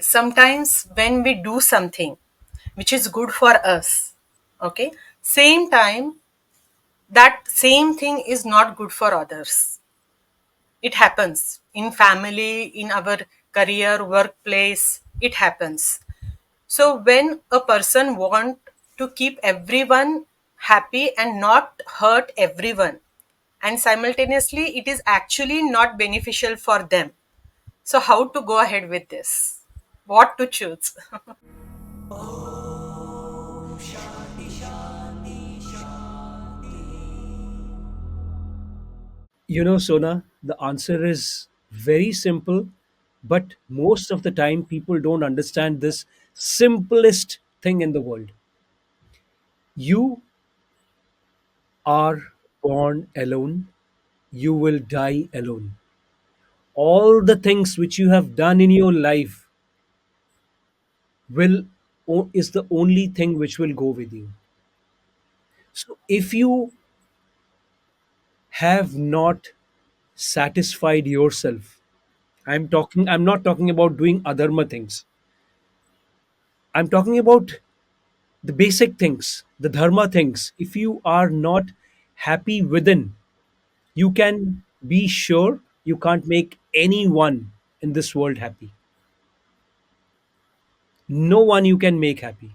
Sometimes when we do something which is good for us, okay, same time that same thing is not good for others. It happens in family, in our career, workplace, it happens. So when a person want to keep everyone happy and not hurt everyone, and simultaneously it is actually not beneficial for them. So how to go ahead with this? What to choose? Sona, the answer is very simple, but most of the time people don't understand this simplest thing in the world. You are born alone, you will die alone. All the things which you have done in your life will is the only thing which will go with you. So if you have not satisfied yourself, I'm not talking about doing adharma things. I'm talking about the basic things, the dharma things. If you are not happy within, you can be sure you can't make anyone in this world happy. No one you can make happy.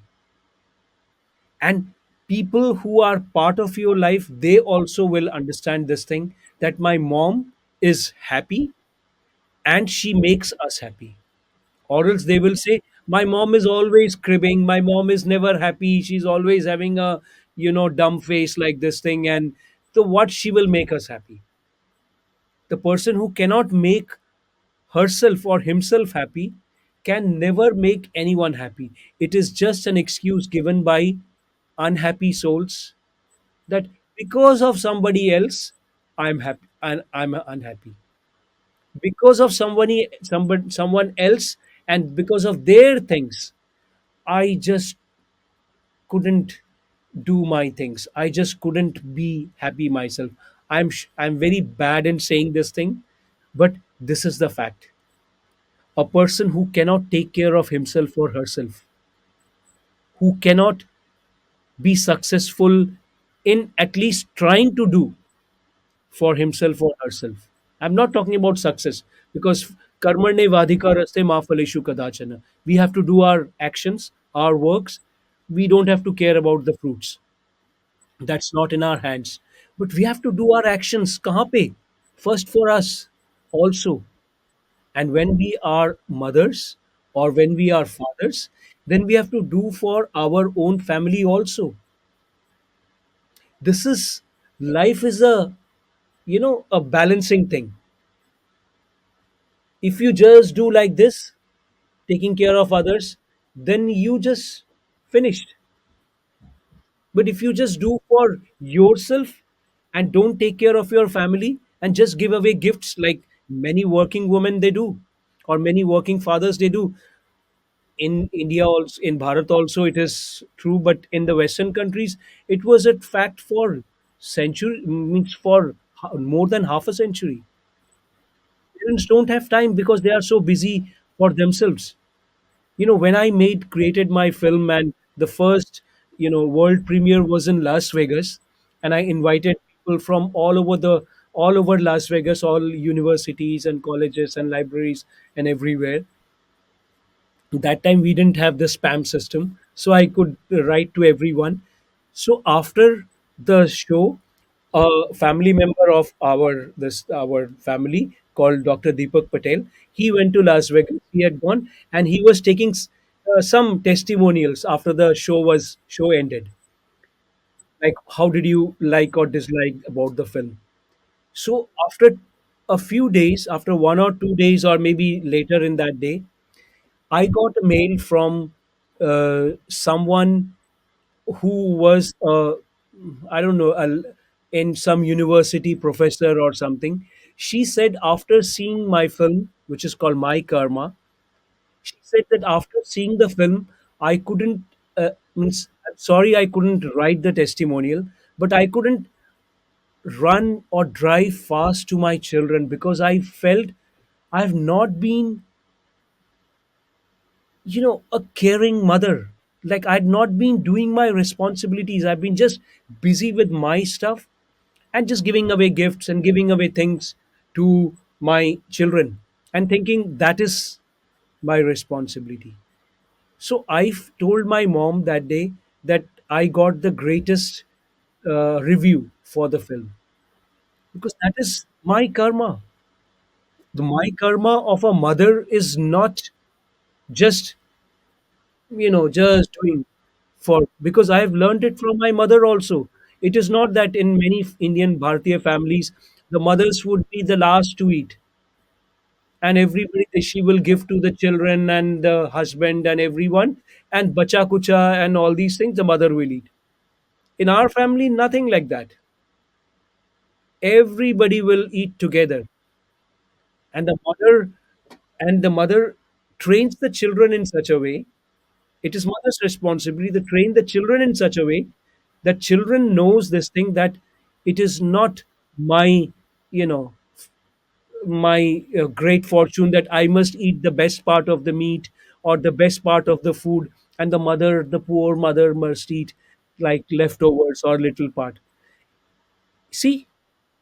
And people who are part of your life, they also will understand this thing, that my mom is happy and she makes us happy. Or else they will say, my mom is always cribbing, my mom is never happy, she's always having a dumb face like this thing. And so what she will make us happy? The person who cannot make herself or himself happy can never make anyone happy. It is just an excuse given by unhappy souls, that because of somebody else I'm happy and I'm unhappy, because of someone else, and because of their things I just couldn't do my things. I just couldn't be happy myself. I'm very bad in saying this thing, but this is the fact. A person who cannot take care of himself or herself, who cannot be successful in at least trying to do for himself or herself. I'm not talking about success, because karmarne vadhikaraste ma phaleshu kadachana. We have to do our actions, our works. We don't have to care about the fruits. That's not in our hands. But we have to do our actions. Kahan pe? First for us also. And when we are mothers or when we are fathers, then we have to do for our own family also. This is life is a balancing thing. If you just do like this, taking care of others, then you just finished. But if you just do for yourself and don't take care of your family and just give away gifts like many working women they do, or many working fathers they do, in India also, in Bharat also it is true, but in the Western countries it was a fact for century, means for more than half a century. Parents don't have time because they are so busy for themselves. When I made created my film, and the first world premiere was in Las Vegas, and I invited people from all over Las Vegas, all universities and colleges and libraries and everywhere. That time we didn't have the spam system, so I could write to everyone. So after the show, a family member of our family called Dr. Deepak Patel, he went to Las Vegas. He had gone and he was taking some testimonials after the show ended, like how did you like or dislike about the film. So after a few days, after 1 or 2 days or maybe later in that day, I got a mail from someone who was, I don't know, in some university professor or something. She said after seeing my film, which is called My Karma, she said that after seeing the film, I couldn't, I'm sorry, I couldn't write the testimonial, but I couldn't run or drive fast to my children because I felt I've not been a caring mother. Like, I'd not been doing my responsibilities. I've been just busy with my stuff and just giving away gifts and giving away things to my children and thinking that is my responsibility. So told my mom that day that I got the greatest review for the film because that is my karma. My karma of a mother is not just just doing for, because I've learned it from my mother also. It is not that in many Indian Bharatiya families the mothers would be the last to eat, and everybody she will give to the children and the husband and everyone, and bacha kucha and all these things the mother will eat. In our family, nothing like that. Everybody will eat together, and the mother trains the children in such a way. It is mother's responsibility to train the children in such a way that children knows this thing, that it is not my you know my great fortune that I must eat the best part of the meat or the best part of the food, and the poor mother must eat like leftovers or little part. See,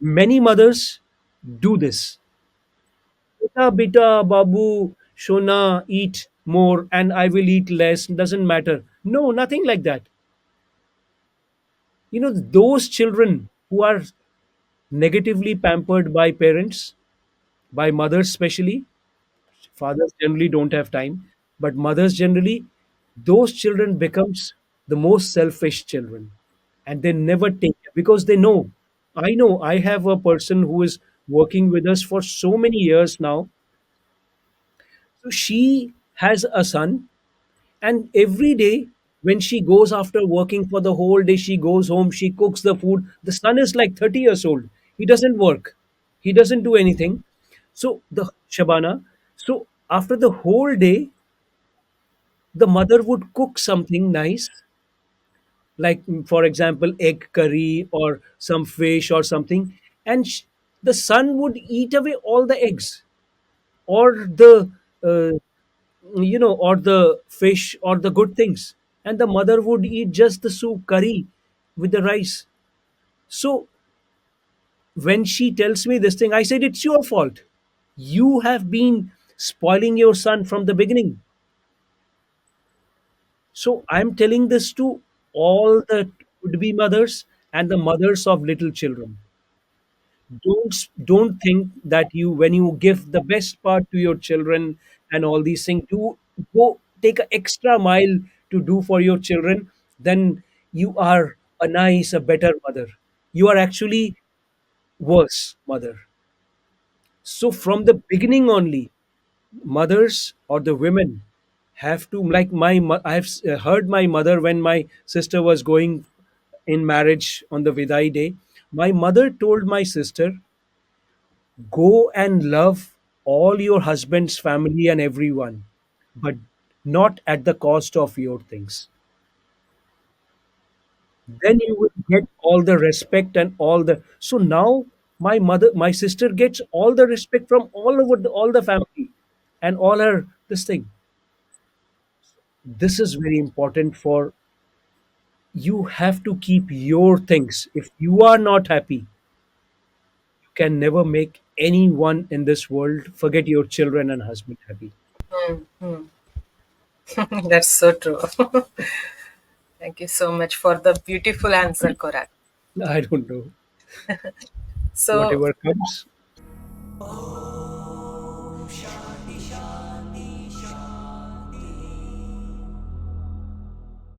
many mothers do this. Beta, beta, babu, shona, eat more and I will eat less. Doesn't matter. No, nothing like that. Those children who are negatively pampered by parents, by mothers especially, fathers generally don't have time, but mothers generally, those children becomes the most selfish children, and they never take it because they know. I have a person who is working with us for so many years now. So she has a son, and every day when she goes after working for the whole day, she goes home, she cooks the food. The son is like 30 years old. He doesn't work, he doesn't do anything. So the Shabana, so after the whole day, the mother would cook something nice, like for example egg curry or some fish or something, and the son would eat away all the eggs or the uh, or the fish or the good things, and the mother would eat just the soup curry with the rice. So when she tells me this thing, I said, it's your fault. You have been spoiling your son from the beginning. So I'm telling this to all the would be mothers and the mothers of little children. Don't think that you, when you give the best part to your children and all these things, do go take an extra mile to do for your children, then you are a better mother. You are actually worse mother. So from the beginning only, mothers or the women have to, like I've heard my mother, when my sister was going in marriage on the Vidai day, my mother told my sister, go and love all your husband's family and everyone, but not at the cost of your things. Then you will get all the respect and all the. So now my sister gets all the respect from all over all the family and all her this thing. This is very important. For you have to keep your things. If you are not happy, you can never make anyone in this world, forget your children and husband, happy. That's so true. Thank you so much for the beautiful answer, Korak. I don't know. So, Whatever comes.